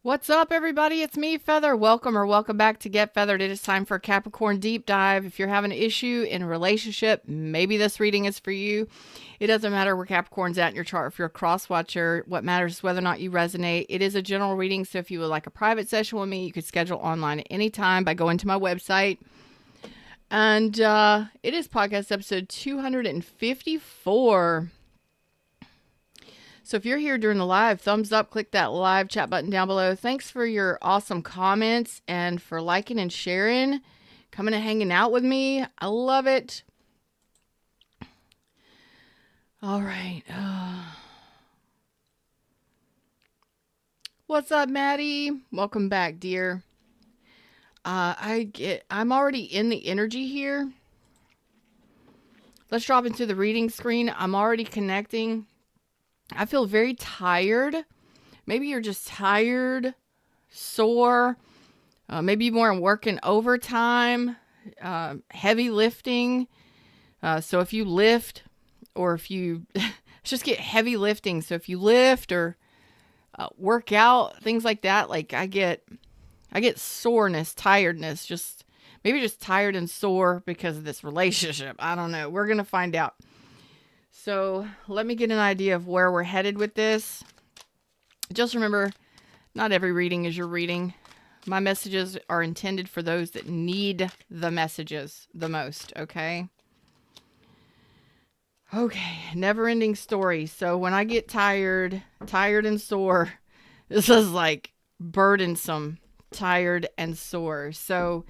What's up, everybody? It's me, Feather. Welcome back to Get Feathered. It is time for a Capricorn deep dive. If you're having an issue in a relationship, maybe this reading is for you. It doesn't matter where Capricorn's at in your chart. If you're a cross watcher, what matters is whether or not you resonate. It is a general reading, so if you would like a private session with me, you could schedule online at any time by going to my website. And it is podcast episode 254. So if you're here during the live, thumbs up, click that live chat button down below. Thanks for your awesome comments and for liking and sharing, coming and hanging out with me. I love it. All right. What's up, Maddie? Welcome back, dear. I'm already in the energy here. Let's drop into the reading screen. I'm already connecting. I feel very tired. Maybe you're just tired, sore. Maybe more working overtime, heavy lifting. So if you lift or if you just get heavy lifting. So if you lift or work out, things like that, like I get soreness, tiredness, maybe just tired and sore because of this relationship. I don't know. We're going to find out. So let me get an idea of where we're headed with this. Just remember, not every reading is your reading. My messages are intended for those that need the messages the most, okay? Okay, never-ending story. So when I get tired and sore, this is like burdensome, tired and sore. So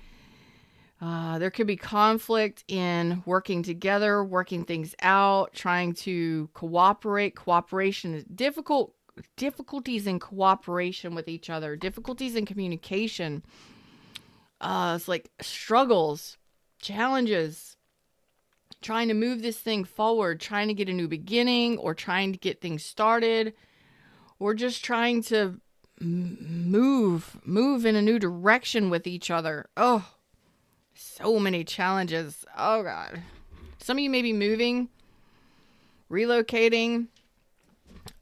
there could be conflict in working together, working things out, trying to cooperate. Cooperation is difficult. Difficulties in cooperation with each other. Difficulties in communication. It's like struggles, challenges. Trying to move this thing forward. Trying to get a new beginning, or trying to get things started, or just trying to move in a new direction with each other. Oh. So many challenges. Oh, God. Some of you may be moving, relocating.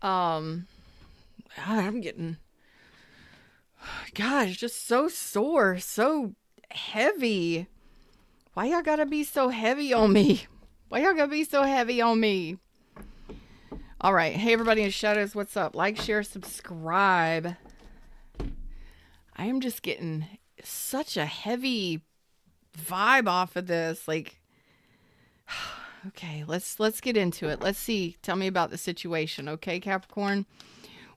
God, I'm getting, gosh, just so sore, so heavy. Why y'all gotta be so heavy on me? Why y'all gotta be so heavy on me? All right. Hey, everybody in shadows. What's up? Like, share, subscribe. I am just getting such a heavy vibe off of this. Like, okay, let's get into it. Let's see. Tell me about the situation, okay, Capricorn?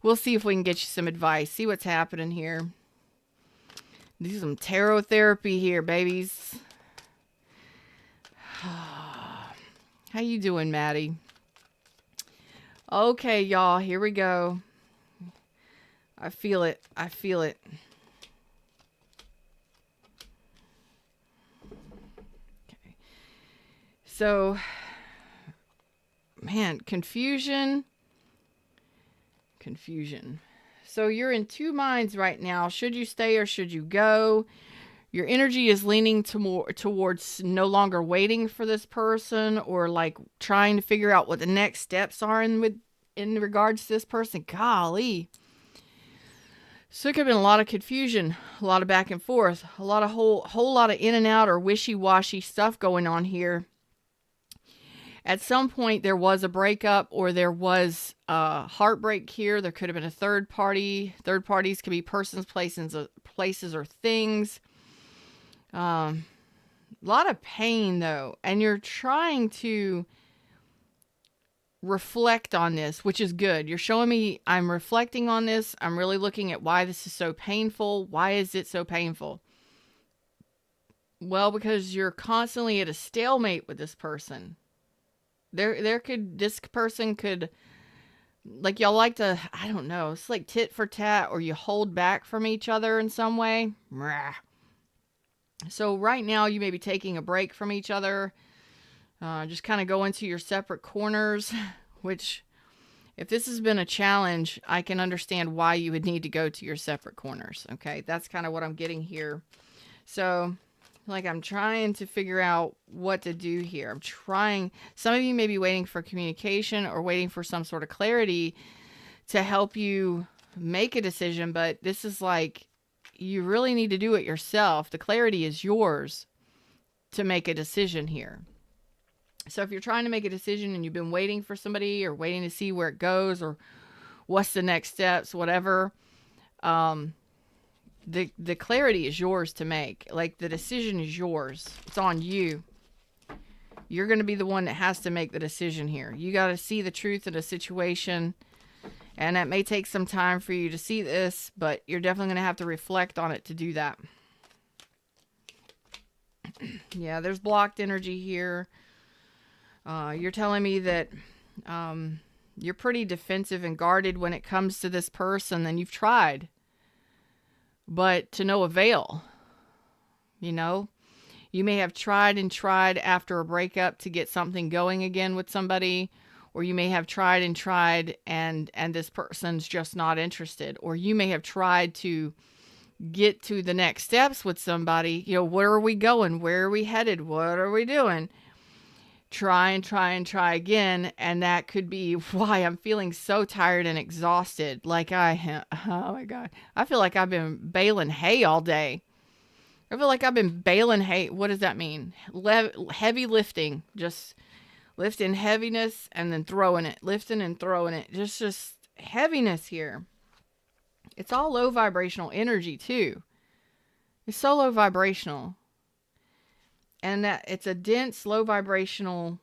We'll see if we can get you some advice. See what's happening here. Do some tarot therapy here, babies. How you doing, Maddie? Okay, y'all, here we go. I feel it. I feel it. So, man, confusion. So you're in two minds right now. Should you stay or should you go? Your energy is leaning towards no longer waiting for this person, or like trying to figure out what the next steps are in regards to this person. Golly. So it could have been a lot of confusion, a lot of back and forth, a lot of whole lot of in and out or wishy-washy stuff going on here. At some point, there was a breakup, or there was a heartbreak here. There could have been a third party. Third parties could be persons, places, or things. A lot of pain, though. And you're trying to reflect on this, which is good. You're showing me I'm reflecting on this. I'm really looking at why this is so painful. Why is it so painful? Well, because you're constantly at a stalemate with this person. This person could, like, y'all like to, I don't know, it's like tit for tat, or you hold back from each other in some way. So right now you may be taking a break from each other, just kind of go into your separate corners, which, if this has been a challenge, I can understand why you would need to go to your separate corners. Okay, that's kind of what I'm getting here. So, like, I'm trying to figure out what to do here. Some of you may be waiting for communication or waiting for some sort of clarity to help you make a decision, but this is like, you really need to do it yourself. The clarity is yours to make a decision here. So if you're trying to make a decision and you've been waiting for somebody or waiting to see where it goes or what's the next steps, whatever, the clarity is yours to make. Like, the decision is yours. It's on you. You're going to be the one that has to make the decision here. You got to see the truth of the situation. And that may take some time for you to see this, but you're definitely going to have to reflect on it to do that. Yeah, there's blocked energy here. You're telling me that you're pretty defensive and guarded when it comes to this person, and you've tried, but to no avail. You know, you may have tried and tried after a breakup to get something going again with somebody, or you may have tried and this person's just not interested, or you may have tried to get to the next steps with somebody. You know, where are we going? Where are we headed? What are we doing? Try again, and that could be why I'm feeling so tired and exhausted. Like, oh my God, I feel like I've been baling hay all day. I feel like I've been baling hay. What does that mean? Heavy lifting, just lifting heaviness and then throwing it, lifting and throwing it. Just heaviness here. It's all low vibrational energy too. It's so low vibrational. And that it's a dense, low vibrational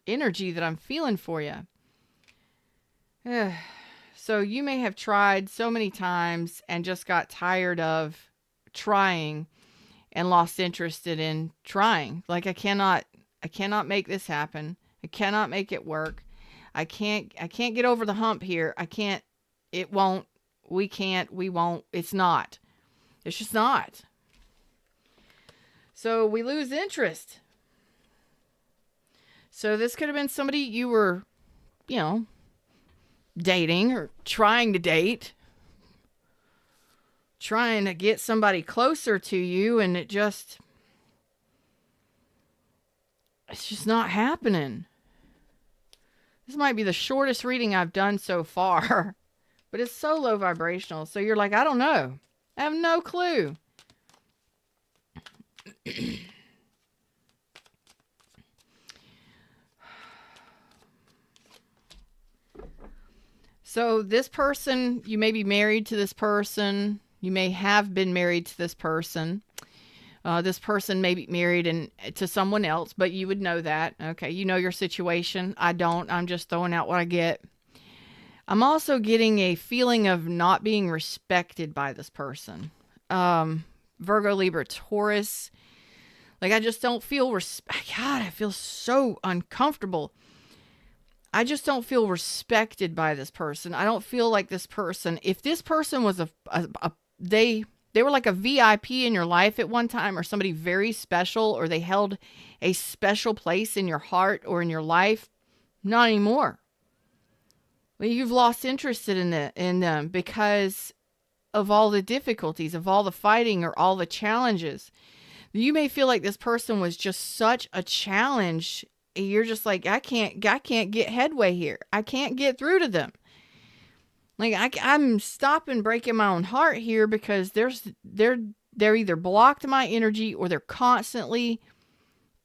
energy that I'm feeling for you. So you may have tried so many times and just got tired of trying and lost interest in trying. Like, I cannot make this happen. I cannot make it work. I can't get over the hump here. It won't, we can't, we won't, it's not. It's just not. So we lose interest. So this could have been somebody you were, dating or trying to date. Trying to get somebody closer to you, and it's just not happening. This might be the shortest reading I've done so far, but it's so low vibrational. So you're like, I don't know. I have no clue. So this person, you may be married to this person. You may have been married to this person. This person may be married to someone else, but you would know that. Okay, you know your situation. I don't. I'm just throwing out what I get. I'm also getting a feeling of not being respected by this person. Virgo, Libra, Taurus. Like, I just don't feel God, I feel so uncomfortable. I just don't feel respected by this person. I don't feel like this person, if this person was they were like a VIP in your life at one time, or somebody very special, or they held a special place in your heart or in your life, not anymore. Well, you've lost interest in them because of all the difficulties, of all the fighting or all the challenges. You may feel like this person was just such a challenge. You're just like, I can't get headway here. I can't get through to them. Like, I'm stopping breaking my own heart here because they're either blocked my energy, or they're constantly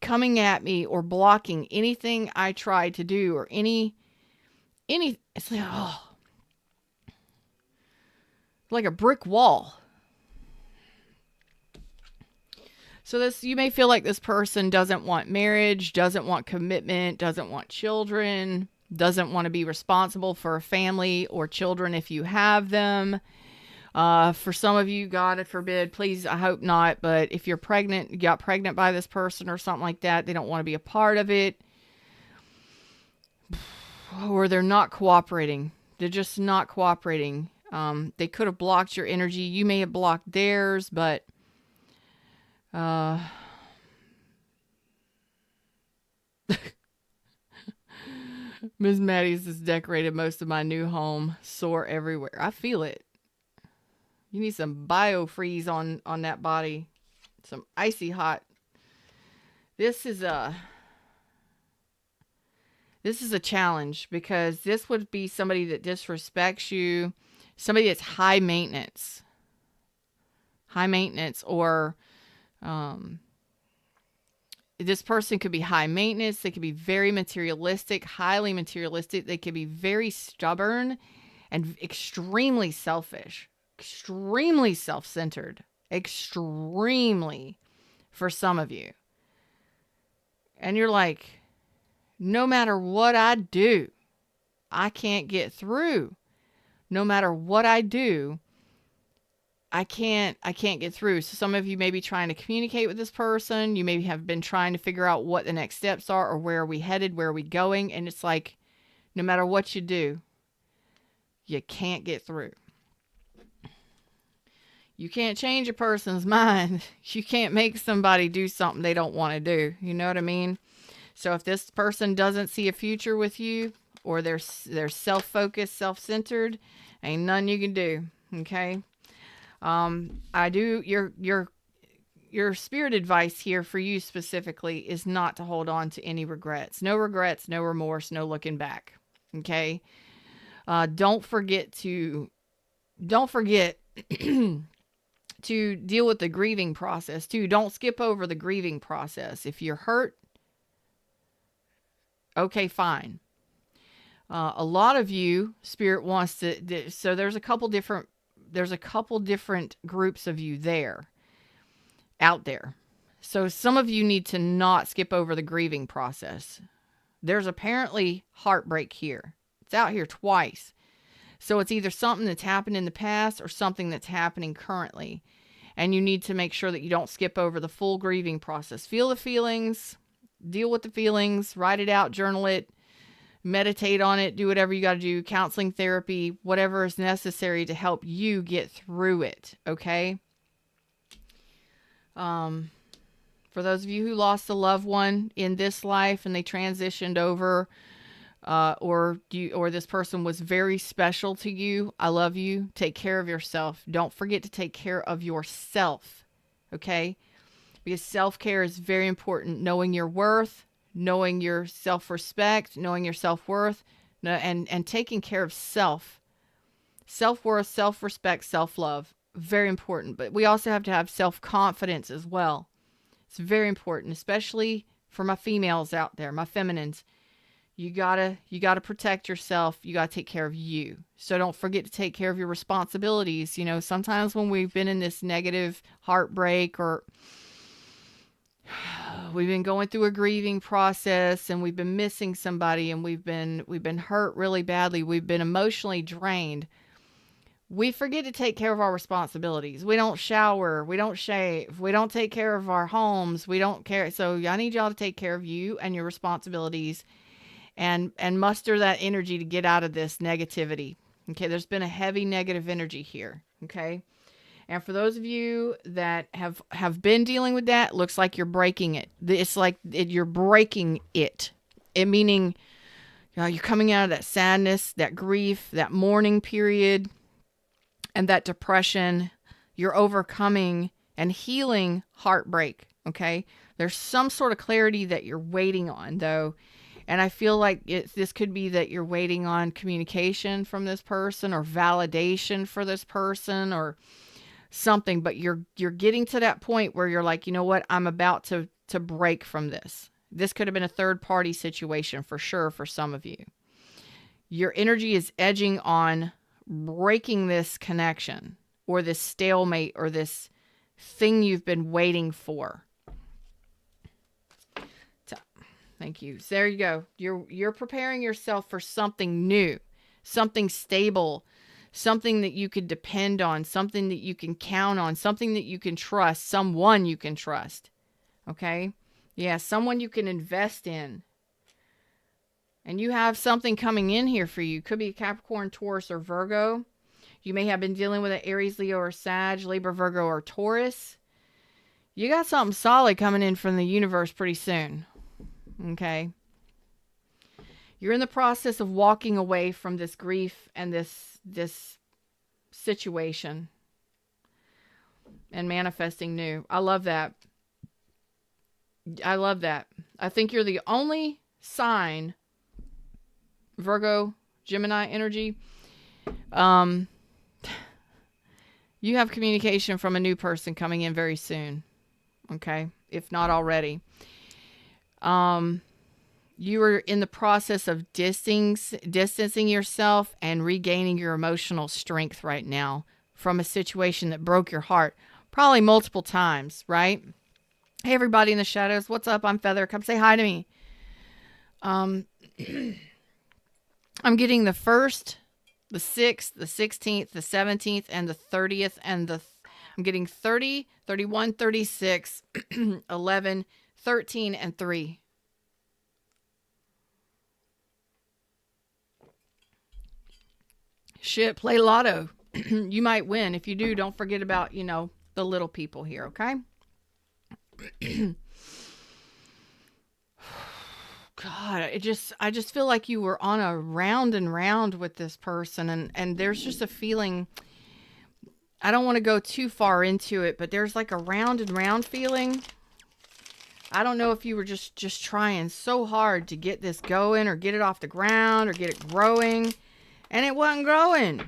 coming at me or blocking anything I try to do, or any it's like a brick wall. So you may feel like this person doesn't want marriage, doesn't want commitment, doesn't want children, doesn't want to be responsible for a family or children if you have them. For some of you, God forbid, please, I hope not, but if you're pregnant, you got pregnant by this person or something like that, they don't want to be a part of it. Or they're not cooperating. They're just not cooperating. They could have blocked your energy. You may have blocked theirs, but Ms. Maddie's has decorated most of my new home. Sore everywhere. I feel it. You need some biofreeze on that body. Some icy hot. This is a challenge, because this would be somebody that disrespects you, somebody that's high maintenance, or this person could be high maintenance. They could be very materialistic, highly materialistic. They could be very stubborn and extremely selfish, extremely self-centered, extremely, for some of you. And you're like, no matter what I do, I can't get through. No matter what I do, I can't get through. So some of you may be trying to communicate with this person. You maybe have been trying to figure out what the next steps are, or where are we headed, where are we going? And it's like, no matter what you do, you can't get through. You can't change a person's mind. You can't make somebody do something they don't want to do. You know what I mean? So if this person doesn't see a future with you, or they're self-focused, self-centered, ain't nothing you can do. Okay? Your spirit advice here for you specifically is not to hold on to any regrets. No regrets, no remorse, no looking back. Okay? Don't forget to to deal with the grieving process too. Don't skip over the grieving process. If you're hurt, okay, fine. A lot of you, Spirit wants to, so there's a couple different groups of you out there. So some of you need to not skip over the grieving process. There's apparently heartbreak here. It's out here twice. So it's either something that's happened in the past or something that's happening currently. And you need to make sure that you don't skip over the full grieving process. Feel the feelings, deal with the feelings, write it out, journal it, meditate on it, do whatever you got to do, counseling, therapy, whatever is necessary to help you get through it, okay? For those of you who lost a loved one in this life and they transitioned over, or this person was very special to you, I love you. Take care of yourself. Don't forget to take care of yourself, okay? Because self-care is very important. Knowing your worth, knowing your self-respect, knowing your self-worth, and taking care of self. Self-worth, self-respect, self-love, very important. But we also have to have self-confidence as well. It's very important, especially for my females out there, my feminines. You gotta protect yourself. You gotta take care of you. So don't forget to take care of your responsibilities. You know, sometimes when we've been in this negative heartbreak, or we've been going through a grieving process, and we've been missing somebody, and we've been hurt really badly, we've been emotionally drained, we forget to take care of our responsibilities. We don't shower, we don't shave, we don't take care of our homes, we don't care. So I need y'all to take care of you and your responsibilities, and muster that energy to get out of this negativity. Okay, there's been a heavy negative energy here. Okay. And for those of you that have been dealing with that, looks like you're breaking it. It's like you're breaking it. Meaning, you're coming out of that sadness, that grief, that mourning period, and that depression. You're overcoming and healing heartbreak. Okay? There's some sort of clarity that you're waiting on, though. And I feel like this could be that you're waiting on communication from this person, or validation for this person, or something, but you're getting to that point where you're like, you know what, I'm about to break from this. This could have been a third party situation for sure for some of you. Your energy is edging on breaking this connection, or this stalemate, or this thing you've been waiting for. Thank you. So there you go. You're preparing yourself for something new, something stable, something that you could depend on, something that you can count on, something that you can trust, someone you can trust. Okay? Yeah, someone you can invest in. And you have something coming in here for you. Could be a Capricorn, Taurus, or Virgo. You may have been dealing with an Aries, Leo, or Sag, Libra, Virgo, or Taurus. You got something solid coming in from the universe pretty soon. Okay? You're in the process of walking away from this grief and this situation, and manifesting new. I love that. I love that. I think you're the only sign, Virgo, Gemini energy, You have communication from a new person coming in very soon. Okay? If not already. You are in the process of distancing yourself and regaining your emotional strength right now from a situation that broke your heart probably multiple times, right? Hey, everybody in the shadows. What's up? I'm Feather. Come say hi to me. I'm getting the 1st, the 6th, the 16th, the 17th, and the 30th, and I'm getting 30, 31, 36, 11, 13, and 3. Shit, play lotto. You might win. If you do, don't forget about, the little people here, okay? God, I just feel like you were on a round and round with this person, and there's just a feeling. I don't want to go too far into it, but there's like a round and round feeling. I don't know if you were just trying so hard to get this going or get it off the ground or get it growing, and it wasn't growing.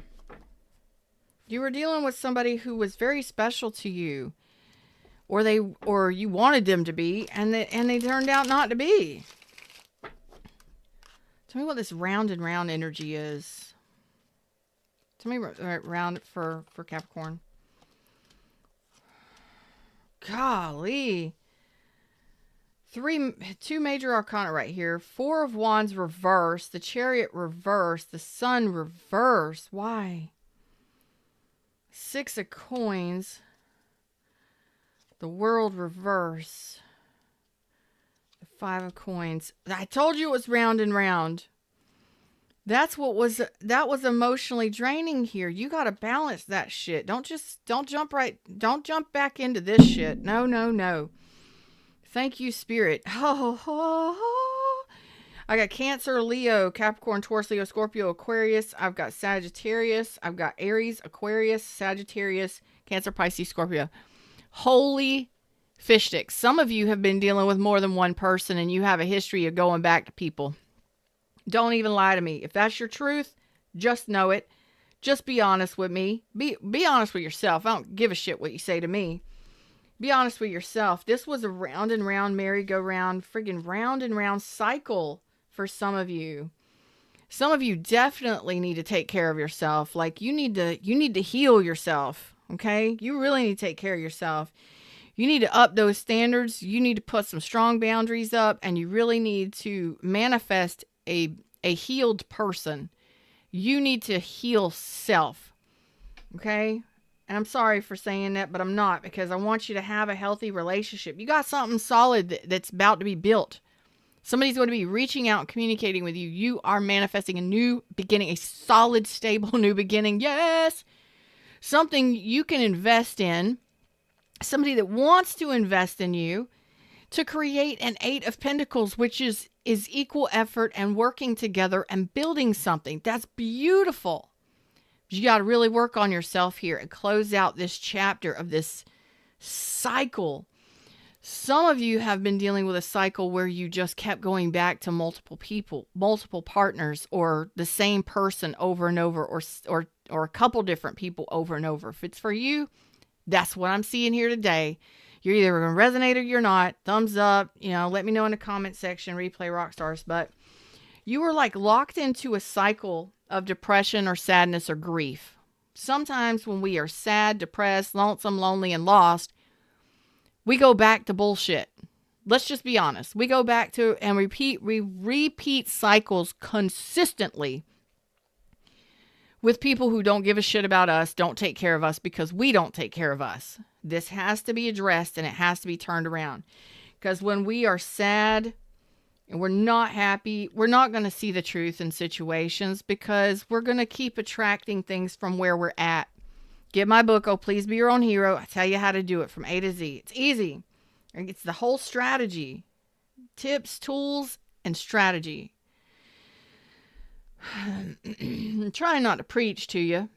You were dealing with somebody who was very special to you, or you wanted them to be, and they turned out not to be. Tell me what this round and round energy is. Tell me round for Capricorn. Golly. 2 major arcana right here. 4 of Wands reverse. The Chariot reverse. The Sun reverse. Why? 6 of Coins. The World reverse. The 5 of Coins. I told you it was round and round. That was emotionally draining here. You got to balance that shit. Don't jump back into this shit. No. Thank you, Spirit. I got Cancer, Leo, Capricorn, Taurus, Leo, Scorpio, Aquarius. I've got Sagittarius. I've got Aries, Aquarius, Sagittarius, Cancer, Pisces, Scorpio. Holy fish sticks. Some of you have been dealing with more than one person, and you have a history of going back to people. Don't even lie to me. If that's your truth, just know it. Just be honest with me. Be honest with yourself. I don't give a shit what you say to me. Be honest with yourself. This was a round and round merry-go-round, friggin' round and round cycle for some of you. Some of you definitely need to take care of yourself. Like you need to heal yourself. Okay? You really need to take care of yourself. You need to up those standards. You need to put some strong boundaries up, and you really need to manifest a healed person. You need to heal self. Okay? And I'm sorry for saying that, but I'm not, because I want you to have a healthy relationship. You got something solid that's about to be built. Somebody's going to be reaching out and communicating with you. You are manifesting a new beginning, a solid, stable new beginning. Yes! Something you can invest in. Somebody that wants to invest in you to create an 8 of Pentacles, which is equal effort and working together and building something. That's beautiful. You got to really work on yourself here and close out this chapter of this cycle. Some of you have been dealing with a cycle where you just kept going back to multiple people, multiple partners, or the same person over and over, or a couple different people over and over. If it's for you, that's what I'm seeing here today. You're either going to resonate or you're not. Thumbs up. Let me know in the comment section. Replay rock stars. But you were like locked into a cycle of depression or sadness or grief. Sometimes when we are sad, depressed, lonesome, lonely, and lost, we go back to bullshit. Let's just be honest. We go back to and repeat cycles consistently with people who don't give a shit about us, don't take care of us because we don't take care of us. This has to be addressed and it has to be turned around. Because when we are sad and we're not happy, we're not going to see the truth in situations because we're going to keep attracting things from where we're at. Get my book, Oh Please Be Your Own Hero. I tell you how to do it from A to Z. It's easy. It's the whole strategy. Tips, tools, and strategy. I'm trying not to preach to you.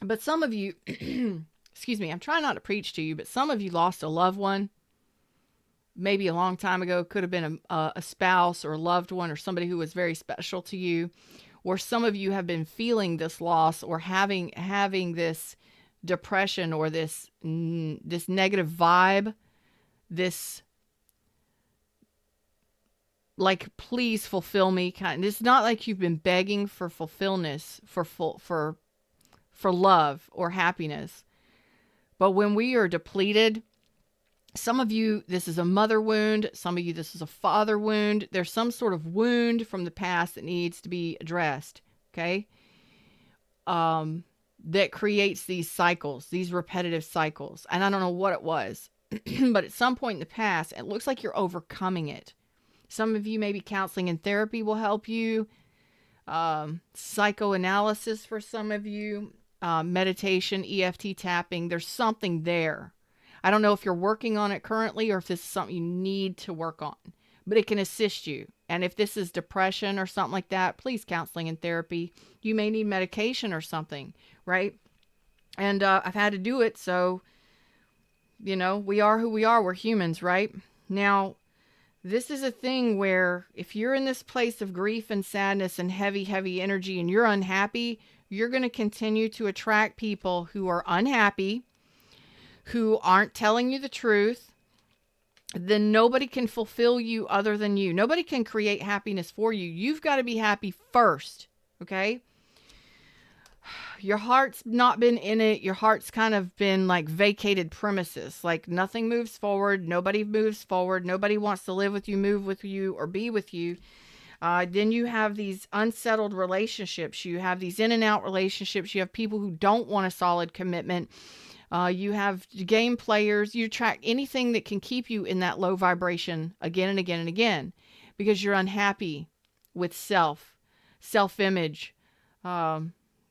But some of you, excuse me, I'm trying not to preach to you, but some of you lost a loved one. Maybe a long time ago. Could have been a spouse or a loved one or somebody who was very special to you. or some of you have been feeling this loss or having this depression or this negative vibe, this like, please fulfill me kind. It's not like you've been begging for fulfillment, for love or happiness. But when we are depleted, some of you, this is a mother wound. Some of you, this is a father wound. There's some sort of wound from the past that needs to be addressed. Okay. That creates these cycles, these repetitive cycles. And I don't know what it was, but at some point in the past, it looks like you're overcoming it. Some of you, maybe counseling and therapy will help you. Psychoanalysis for some of you. Meditation, EFT tapping. There's something there. I don't know if you're working on it currently or if this is something you need to work on. But it can assist you. And if this is depression or something like that, please, counseling and therapy. You may need medication or something, right? And I've had to do it, so, you know, we are who we are. We're humans, right? Now, this is a thing where if you're in this place of grief and sadness and heavy, heavy energy and you're unhappy, you're going to continue to attract people who are unhappy, who aren't telling you the truth. Then nobody can fulfill you other than you. Nobody can create happiness for you. You've got to be happy first, okay? Your heart's not been in it. Your heart's kind of been like vacated premises. Like nothing moves forward. Nobody moves forward. Nobody wants to live with you, move with you, or be with you. Then you have these unsettled relationships. You have these in and out relationships. You have people who don't want a solid commitment. You have game players. You attract anything that can keep you in that low vibration again and again and again because you're unhappy with self-image.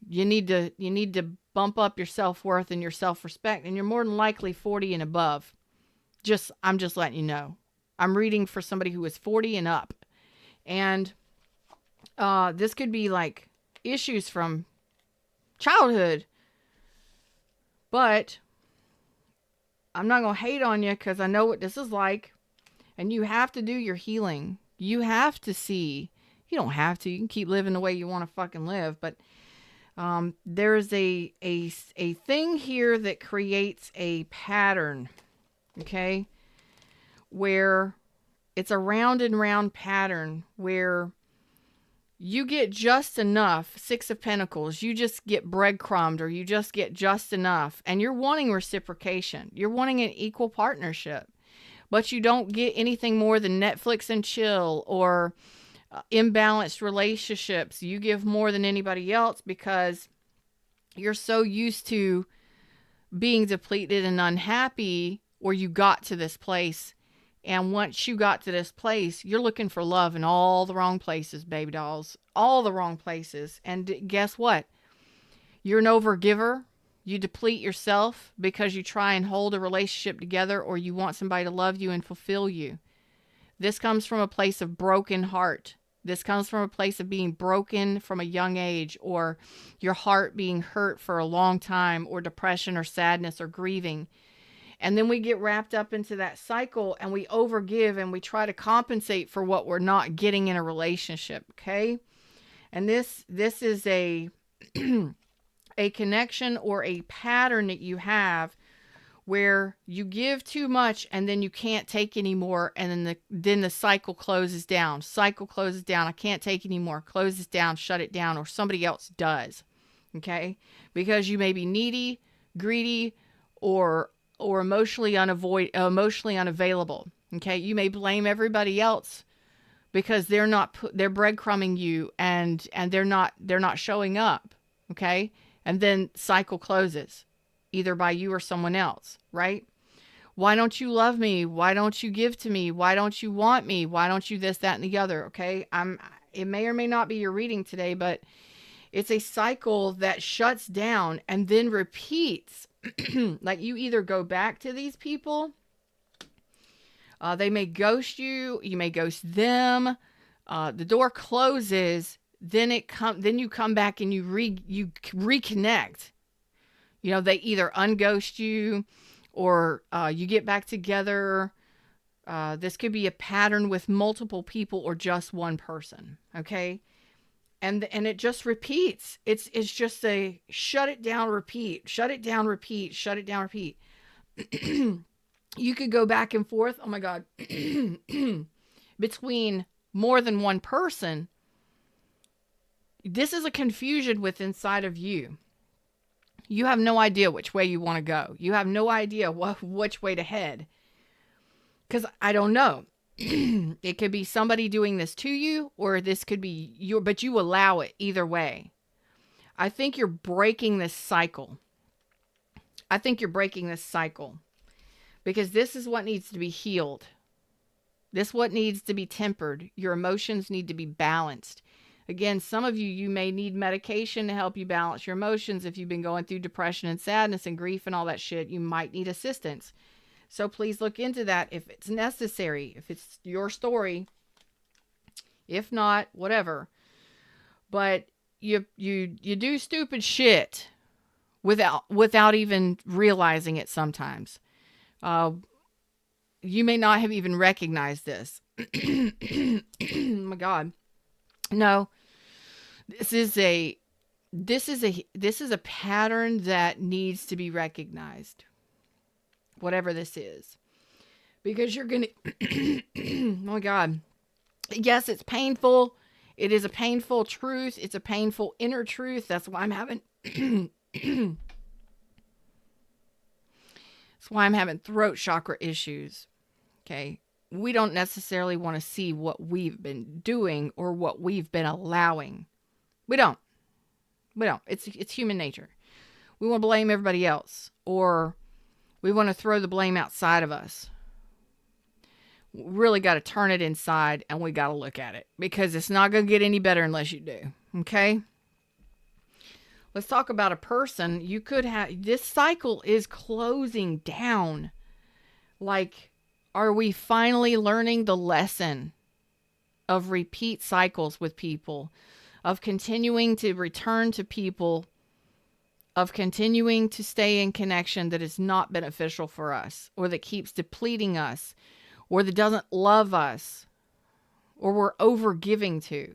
You need to bump up your self-worth and your self-respect, and you're more than likely 40 and above. I'm just letting you know. I'm reading for somebody who is 40 and up. And this could be like issues from childhood. But I'm not going to hate on you because I know what this is like. And you have to do your healing. You have to see. You don't have to. You can keep living the way you want to fucking live. But there's a thing here that creates a pattern. Okay? Where it's a round and round pattern where you get just enough. Six of Pentacles. You just get breadcrumbed or you just get just enough. And you're wanting reciprocation. You're wanting an equal partnership. But you don't get anything more than Netflix and chill or imbalanced relationships. You give more than anybody else because you're so used to being depleted and unhappy, or you got to this place. And once you got to this place, you're looking for love in all the wrong places, baby dolls. All the wrong places. And guess what? You're an overgiver. You deplete yourself because you try and hold a relationship together, or you want somebody to love you and fulfill you. This comes from a place of broken heart. This comes from a place of being broken from a young age, or your heart being hurt for a long time, or depression or sadness or grieving. And then we get wrapped up into that cycle and we overgive and we try to compensate for what we're not getting in a relationship, okay? And this is a a connection or a pattern that you have where you give too much and then you can't take anymore, and then the cycle closes down. Cycle closes down. I can't take anymore. Closes down, shut it down, or somebody else does. Okay? Because you may be needy, greedy, or emotionally unavailable. Okay? You may blame everybody else because they're breadcrumbing you and they're not showing up. Okay? And then cycle closes, either by you or someone else, right? Why don't you love me? Why don't you give to me? Why don't you want me? Why don't you this, that, and the other? Okay. It may or may not be your reading today, but it's a cycle that shuts down and then repeats. Like you either go back to these people, they may ghost you, you may ghost them, the door closes, then you come back and you reconnect. You know, they either unghost you or you get back together. This could be a pattern with multiple people or just one person. Okay. and it just repeats. It's just a shut it down, repeat, shut it down, repeat, shut it down, repeat. You could go back and forth, oh my God, between more than one person. This is a confusion within inside of you. You have no idea which way you want to go. You have no idea which way to head. Because I don't know. It could be somebody doing this to you, or this could be you, but you allow it either way. I think you're breaking this cycle. I think you're breaking this cycle because this is what needs to be healed. This is what needs to be tempered. Your emotions need to be balanced. Again, some of you, you may need medication to help you balance your emotions. If you've been going through depression and sadness and grief and all that shit, you might need assistance. So please look into that if it's necessary, if it's your story. If not, whatever. But you do stupid shit without even realizing it sometimes. You may not have even recognized this. Oh my God. No. This is a pattern that needs to be recognized. Whatever this is. Because you're going to oh my God. Yes, it's painful. It is a painful truth. It's a painful inner truth. That's why I'm having that's why I'm having throat chakra issues. Okay. We don't necessarily want to see what we've been doing or what we've been allowing. We don't. It's human nature. We want to blame everybody else, or we want to throw the blame outside of us. We really got to turn it inside, and we got to look at it, because it's not going to get any better unless you do. Okay? Let's talk about a person. You could have, this cycle is closing down. Like, are we finally learning the lesson of repeat cycles with people, of continuing to return to people, of continuing to stay in connection that is not beneficial for us, or that keeps depleting us, or that doesn't love us, or we're over giving to?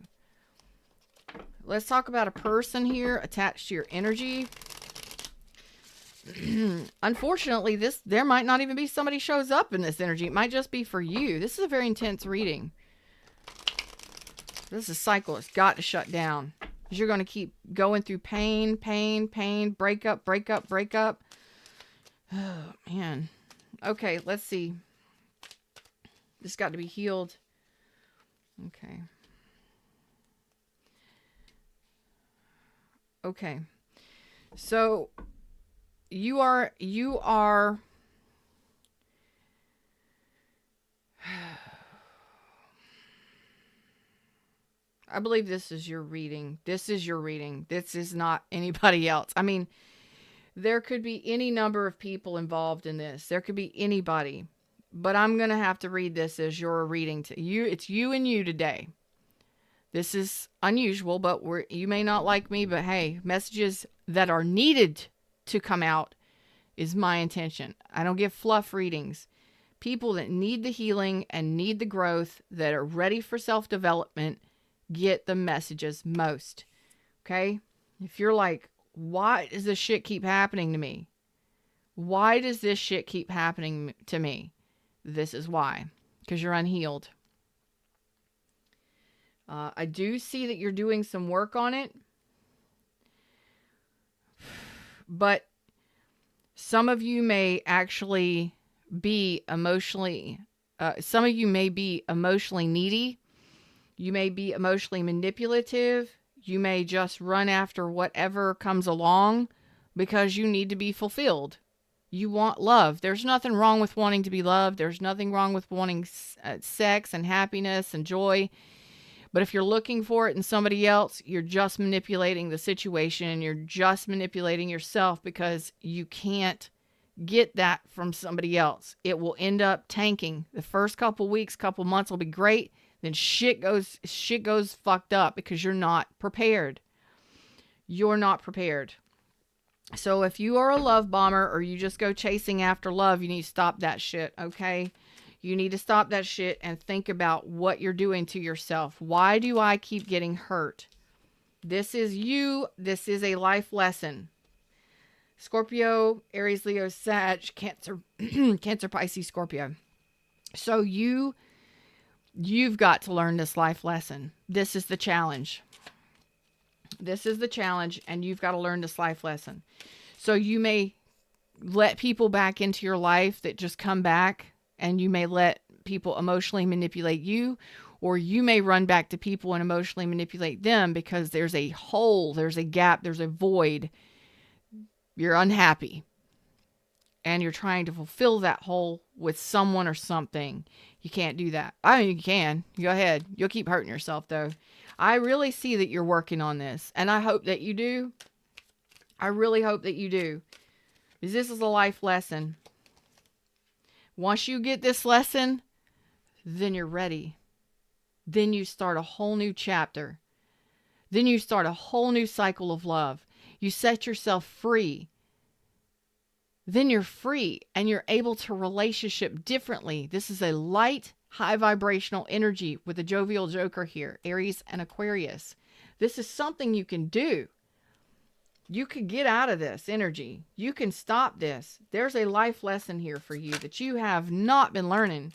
Let's talk about a person here attached to your energy. Unfortunately, there might not even be somebody shows up in this energy. It might just be for you. This is a very intense reading. This is a cycle. It's got to shut down. Because you're going to keep going through pain, breakup. Oh, man. Okay, let's see. This got to be healed. Okay. Okay. So you are I believe this is your reading. This is your reading. This is not anybody else. I mean, there could be any number of people involved in this. There could be anybody. But I'm going to have to read this as your reading to you. It's you and you today. This is unusual, but you may not like me, but hey, messages that are needed to come out is my intention. I don't give fluff readings. People that need the healing and need the growth, that are ready for self-development, get the messages most. Okay? If you're like, why does this shit keep happening to me? Why does this shit keep happening to me? This is why. Because you're unhealed. I do see that you're doing some work on it. But some of you may actually be emotionally, some of you may be emotionally needy. You may be emotionally manipulative. You may just run after whatever comes along because you need to be fulfilled. You want love. There's nothing wrong with wanting to be loved. There's nothing wrong with wanting sex and happiness and joy. But if you're looking for it in somebody else, you're just manipulating the situation, and you're just manipulating yourself, because you can't get that from somebody else. It will end up tanking. The first couple weeks, couple months will be great. Then shit goes fucked up because you're not prepared. You're not prepared. So if you are a love bomber, or you just go chasing after love, you need to stop that shit, okay? You need to stop that shit and think about what you're doing to yourself. Why do I keep getting hurt? This is you. This is a life lesson. Scorpio, Aries, Leo, Sag, Cancer, Cancer, Pisces, Scorpio. So you've got to learn this life lesson. This is the challenge. This is the challenge, and you've got to learn this life lesson. So you may let people back into your life that just come back, and you may let people emotionally manipulate you, or you may run back to people and emotionally manipulate them because there's a hole, there's a gap, there's a void. You're unhappy, and you're trying to fulfill that hole with someone or something. You can't do that. I mean, you can. Go ahead. You'll keep hurting yourself, though. I really see that you're working on this, and I hope that you do. I really hope that you do, because this is a life lesson. Once you get this lesson, then you're ready. Then you start a whole new chapter. Then you start a whole new cycle of love. You set yourself free. Then you're free, and you're able to relationship differently. This is a light, high vibrational energy with a jovial joker here, Aries and Aquarius. This is something you can do. You can get out of this energy. You can stop this. There's a life lesson here for you that you have not been learning.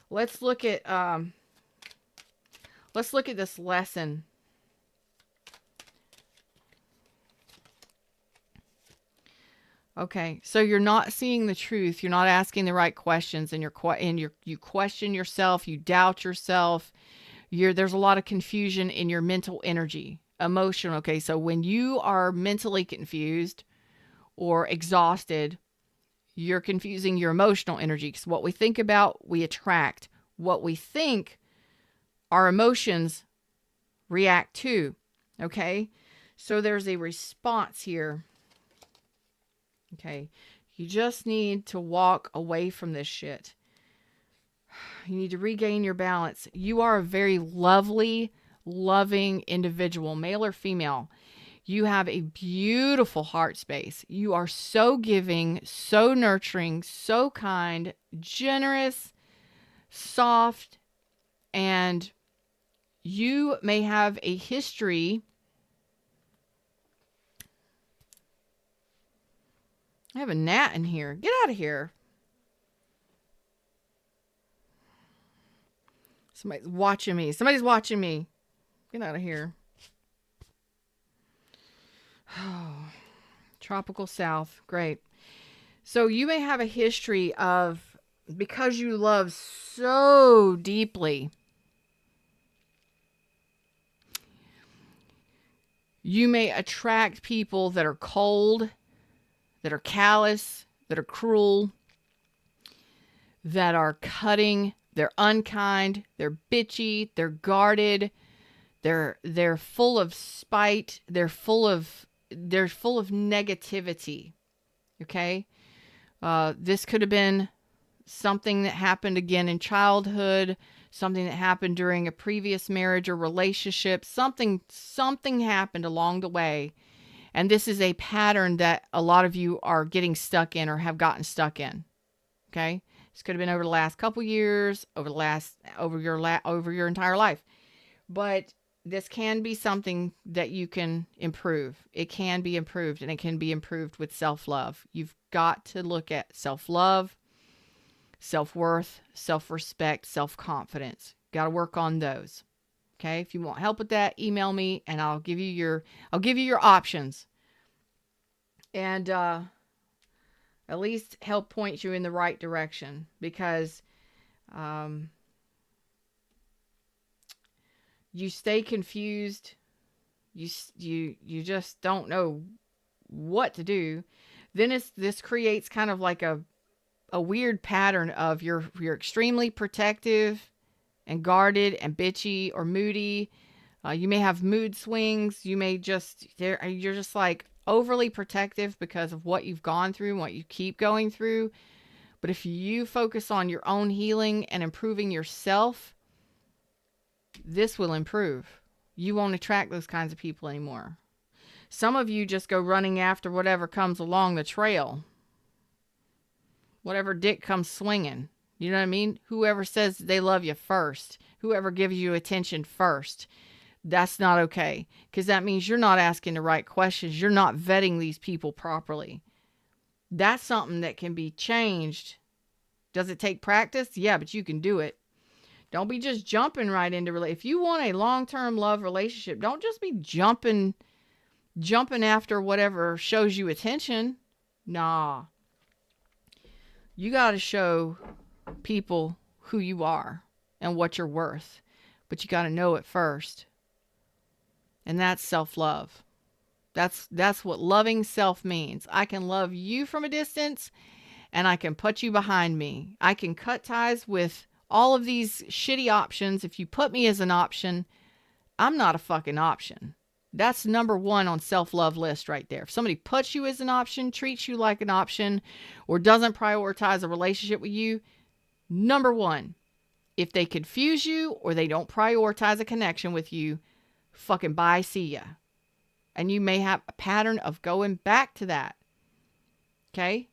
Let's look at this lesson. Okay, so you're not seeing the truth. You're not asking the right questions, and you question yourself. You doubt yourself. There's a lot of confusion in your mental energy, emotion. Okay, so when you are mentally confused or exhausted, you're confusing your emotional energy. Because what we think about, we attract. What we think, our emotions react to. Okay, so there's a response here. Okay, you just need to walk away from this shit. You need to regain your balance. You are a very lovely, loving individual, male or female. You have a beautiful heart space. You are so giving, so nurturing, so kind, generous, soft, and you may have a history. I have a gnat in here. Get out of here. Somebody's watching me. Somebody's watching me. Get out of here. Oh, tropical south. Great. So you may have a history of, because you love so deeply, you may attract people that are cold, that are callous, that are cruel, that are cutting, they're unkind, they're bitchy, they're guarded, they're full of spite, they're full of negativity. Okay? This could have been something that happened again in childhood, something that happened during a previous marriage or relationship, something happened along the way. And this is a pattern that a lot of you are getting stuck in or have gotten stuck in. Okay? This could have been over the last couple years, over your entire life. But this can be something that you can improve. It can be improved, and it can be improved with self-love. You've got to look at self-love, self-worth, self-respect, self-confidence. Got to work on those. Okay, if you want help with that, email me and I'll give you your options. And at least help point you in the right direction, because you stay confused. You just don't know what to do. Then this creates kind of like a weird pattern of you're extremely protective and guarded and bitchy or moody. You may have mood swings. You may you're just like overly protective because of what you've gone through and what you keep going through. But if you focus on your own healing and improving yourself, this will improve. You won't attract those kinds of people anymore. Some of you just go running after whatever comes along the trail. Whatever dick comes swinging. You know what I mean? Whoever says they love you first. Whoever gives you attention first. That's not okay, because that means you're not asking the right questions. You're not vetting these people properly. That's something that can be changed. Does it take practice? Yeah, but you can do it. Don't be just jumping right into if you want a long-term love relationship, don't just be jumping after whatever shows you attention. Nah. You got to show people who you are and what you're worth, but you got to know it first. And that's self-love. That's what loving self means. I can love you from a distance, and I can put you behind me. I can cut ties with all of these shitty options. If you put me as an option, I'm not a fucking option. That's number one on self-love list right there. If somebody puts you as an option, treats you like an option, or doesn't prioritize a relationship with you, number one, if they confuse you or they don't prioritize a connection with you, fucking bye, see ya. And you may have a pattern of going back to that. Okay?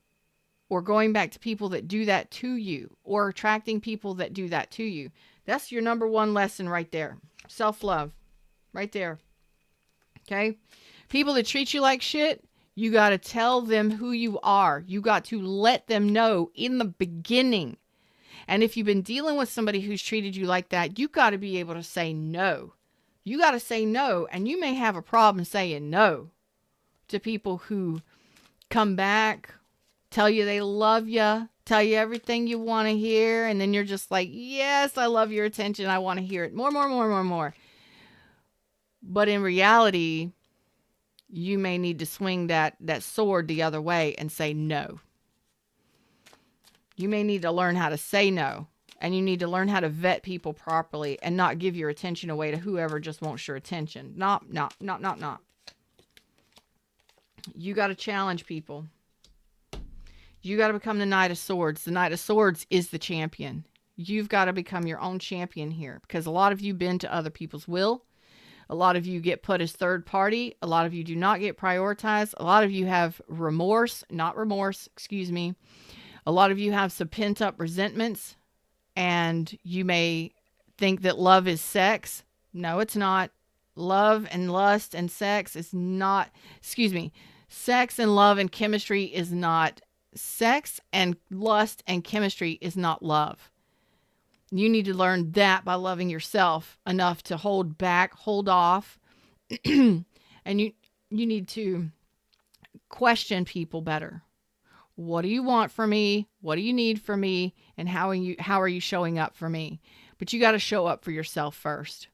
Or going back to people that do that to you, or attracting people that do that to you. That's your number one lesson right there. Self-love. Right there. Okay? People that treat you like shit, you got to tell them who you are. You got to let them know in the beginning. And if you've been dealing with somebody who's treated you like that, you got to be able to say no. You got to say no, and you may have a problem saying no to people who come back, tell you they love you, tell you everything you want to hear, and then you're just like, yes, I love your attention. I want to hear it more. But in reality, you may need to swing that sword the other way and say no. You may need to learn how to say no. And you need to learn how to vet people properly and not give your attention away to whoever just wants your attention. Not. You got to challenge people. You got to become the Knight of Swords. The Knight of Swords is the champion. You've got to become your own champion here, because a lot of you bend to other people's will. A lot of you get put as third party. A lot of you do not get prioritized. A lot of you have A lot of you have some pent up resentments. And you may think that love is sex. No, it's not. Love and lust and sex is not, sex and love and chemistry is not, sex and lust and chemistry is not love. You need to learn that by loving yourself enough to hold back, hold off. And you need to question people better. What do you want from me? What do you need from me? And how are you showing up for me? But you got to show up for yourself first.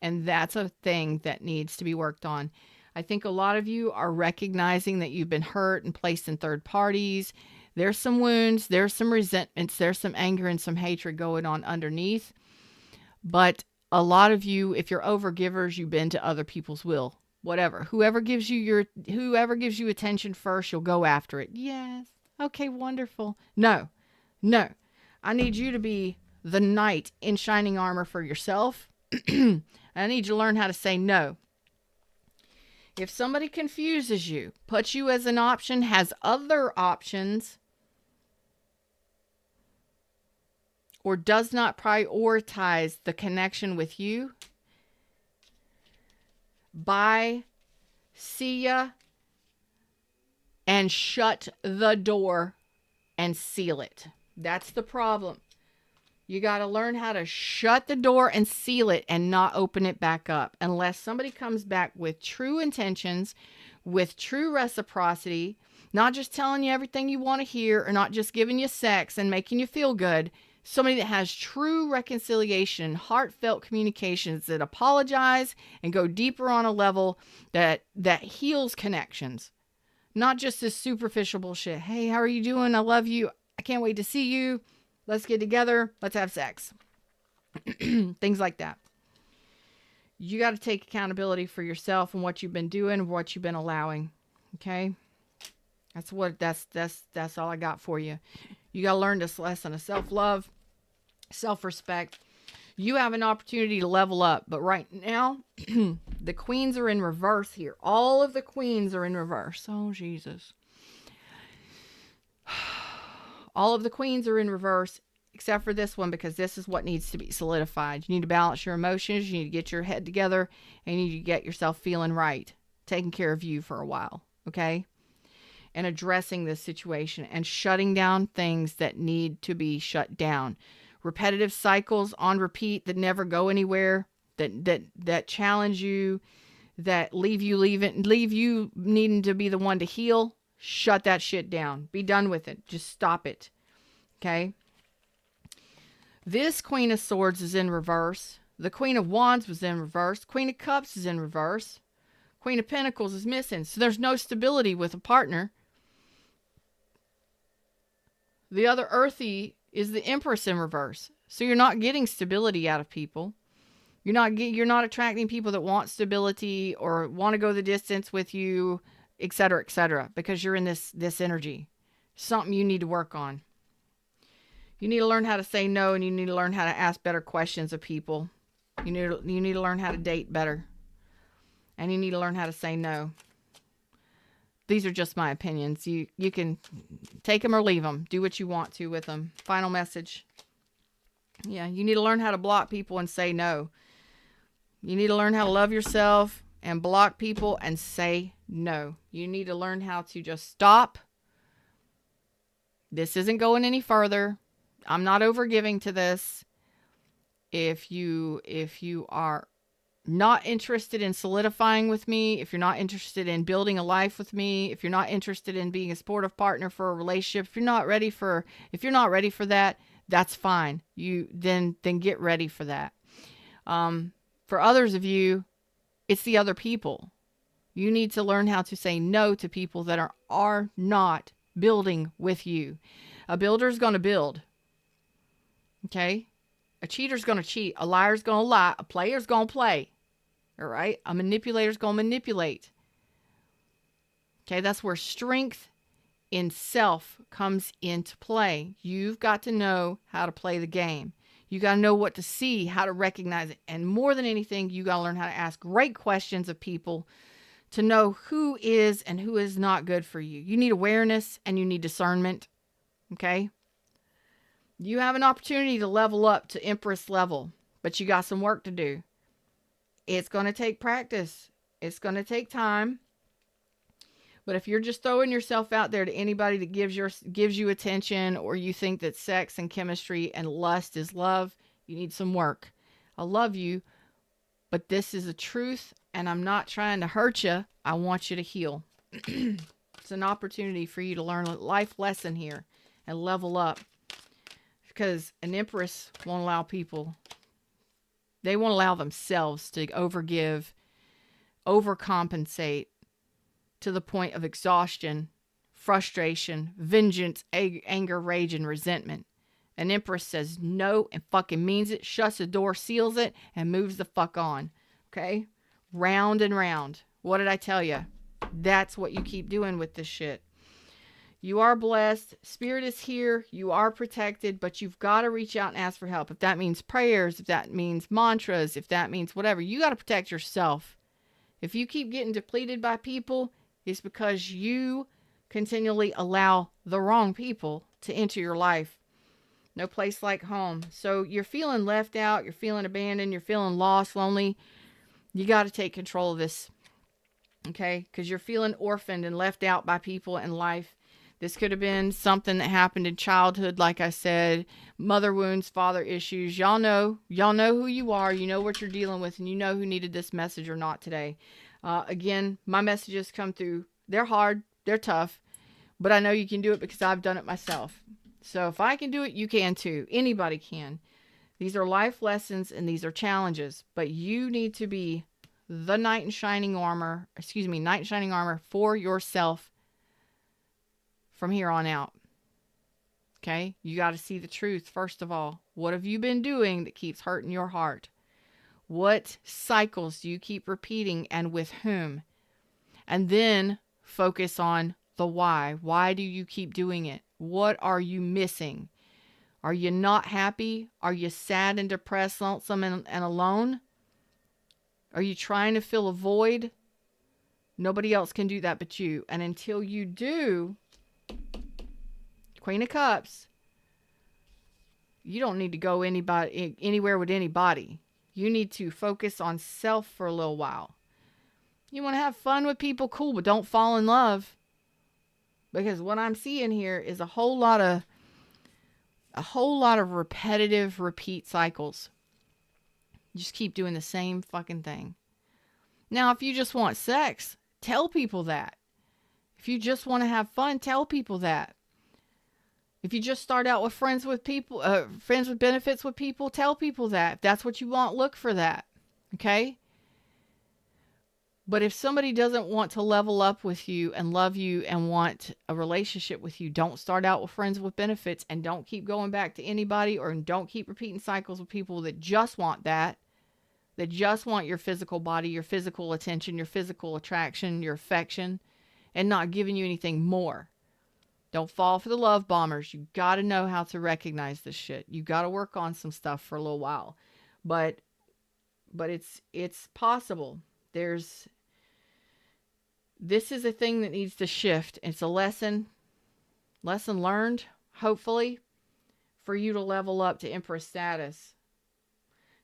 And that's a thing that needs to be worked on. I think a lot of you are recognizing that you've been hurt and placed in third parties. There's some wounds, there's some resentments, there's some anger and some hatred going on underneath. But a lot of you, if you're overgivers, you bend to other people's will. Whatever. Whoever gives you attention first, you'll go after it. Yes. Okay, wonderful. No. I need you to be the knight in shining armor for yourself. I need you to learn how to say no. If somebody confuses you, puts you as an option, has other options, or does not prioritize the connection with you, bye, see ya, and shut the door and seal it. That's the problem. You got to learn how to shut the door and seal it and not open it back up unless somebody comes back with true intentions, with true reciprocity, not just telling you everything you want to hear or not just giving you sex and making you feel good. Somebody that has true reconciliation, heartfelt communications that apologize and go deeper on a level that heals connections. Not just this superficial bullshit. Hey, how are you doing? I love you. I can't wait to see you. Let's get together. Let's have sex. Things like that. You got to take accountability for yourself and what you've been doing, what you've been allowing. Okay? That's all I got for you. You got to learn this lesson of self-love, self-respect. You have an opportunity to level up, but right now, the queens are in reverse here. All of the queens are in reverse. Oh, Jesus. All of the queens are in reverse except for this one, because this is what needs to be solidified. You need to balance your emotions. You need to get your head together, and you need to get yourself feeling right, taking care of you for a while, okay? And addressing this situation and shutting down things that need to be shut down. Repetitive cycles on repeat that never go anywhere, that challenge you, that leave you needing to be the one to heal. Shut that shit down. Be done with it. Just stop it. Okay? This Queen of Swords is in reverse. The Queen of Wands was in reverse. Queen of Cups is in reverse. Queen of Pentacles is missing. So there's no stability with a partner. The other earthy is the Empress in reverse. So you're not getting stability out of people. You're not attracting people that want stability or want to go the distance with you, etc., because you're in this energy. Something you need to work on. You need to learn how to say no, and you need to learn how to ask better questions of people. You need to learn how to date better. And you need to learn how to say no. These are just my opinions. You can take them or leave them. Do what you want to with them. Final message. Yeah, you need to learn how to block people and say no. You need to learn how to love yourself and block people and say no. You need to learn how to just stop. This isn't going any further. I'm not overgiving to this. If you are not interested in solidifying with me, if you're not interested in building a life with me, if you're not interested in being a supportive partner for a relationship, if you're not ready for that, that's fine. Then get ready for that. For others of you, it's the other people. You need to learn how to say no to people that are not building with you. A builder's going to build. Okay? A cheater's going to cheat. A liar's going to lie. A player's going to play. All right? A manipulator's going to manipulate. Okay? That's where strength in self comes into play. You've got to know how to play the game. You got to know what to see, how to recognize it. And more than anything, you got to learn how to ask great questions of people to know who is and who is not good for you. You need awareness and you need discernment. Okay? You have an opportunity to level up to Empress level, but you got some work to do. It's going to take practice. It's going to take time. But if you're just throwing yourself out there to anybody that gives you attention, or you think that sex and chemistry and lust is love, you need some work. I love you, but this is a truth, and I'm not trying to hurt you. I want you to heal. It's an opportunity for you to learn a life lesson here and level up. Because an Empress won't allow people. They won't allow themselves to overgive, overcompensate, to the point of exhaustion, frustration, vengeance, anger, rage, and resentment. An Empress says no and fucking means it, shuts the door, seals it, and moves the fuck on. Okay? Round and round. What did I tell you? That's what you keep doing with this shit. You are blessed. Spirit is here. You are protected, but you've got to reach out and ask for help. If that means prayers, if that means mantras, if that means whatever, you got to protect yourself. If you keep getting depleted by people, it's because you continually allow the wrong people to enter your life. No place like home. So you're feeling left out, you're feeling abandoned, you're feeling lost, lonely. You got to take control of this. Okay? Because you're feeling orphaned and left out by people in life. This could have been something that happened in childhood, like I said. Mother wounds, father issues. Y'all know who you are. You know what you're dealing with, and you know who needed this message or not today. Again, my messages come through. They're hard. They're tough. But I know you can do it because I've done it myself. So if I can do it, you can too. Anybody can. These are life lessons and these are challenges. But you need to be the knight in shining armor for yourself from here on out. Okay? You got to see the truth, first of all. What have you been doing that keeps hurting your heart? What cycles do you keep repeating, and with whom? And then focus on the why. Why do you keep doing it? What are you missing? Are you not happy? Are you sad and depressed, lonesome, and alone? Are you trying to fill a void? Nobody else can do that but you. And until you do, Queen of Cups, you don't need to go anywhere with anybody. You need to focus on self for a little while. You want to have fun with people, cool, but don't fall in love. Because what I'm seeing here is a whole lot of repetitive repeat cycles. You just keep doing the same fucking thing. Now, if you just want sex, tell people that. If you just want to have fun, tell people that. If you just start out with friends with benefits with people, tell people that. If that's what you want, look for that. Okay? But if somebody doesn't want to level up with you and love you and want a relationship with you, don't start out with friends with benefits, and don't keep going back to anybody, or don't keep repeating cycles with people that just want that just want your physical body, your physical attention, your physical attraction, your affection, and not giving you anything more. Don't fall for the love bombers. You got to know how to recognize this shit. You got to work on some stuff for a little while. But it's possible. This is a thing that needs to shift. It's a lesson learned, hopefully, for you to level up to Empress status,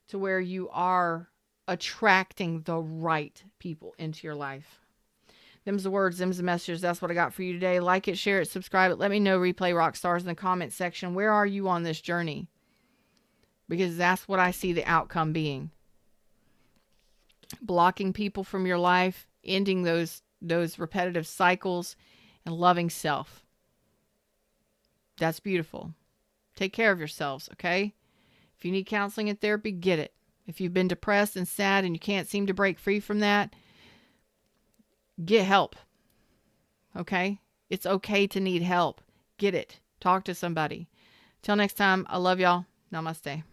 to where you are attracting the right people into your life. Them's the words, them's the messages. That's what I got for you today. Like it, share it, subscribe it. Let me know, Replay Rock Stars, in the comment section. Where are you on this journey? Because that's what I see the outcome being. Blocking people from your life, ending those repetitive cycles, and loving self. That's beautiful. Take care of yourselves, okay? If you need counseling and therapy, get it. If you've been depressed and sad and you can't seem to break free from that, get help. Okay? It's okay to need help. Get it. Talk to somebody. Till next time, I love y'all. Namaste.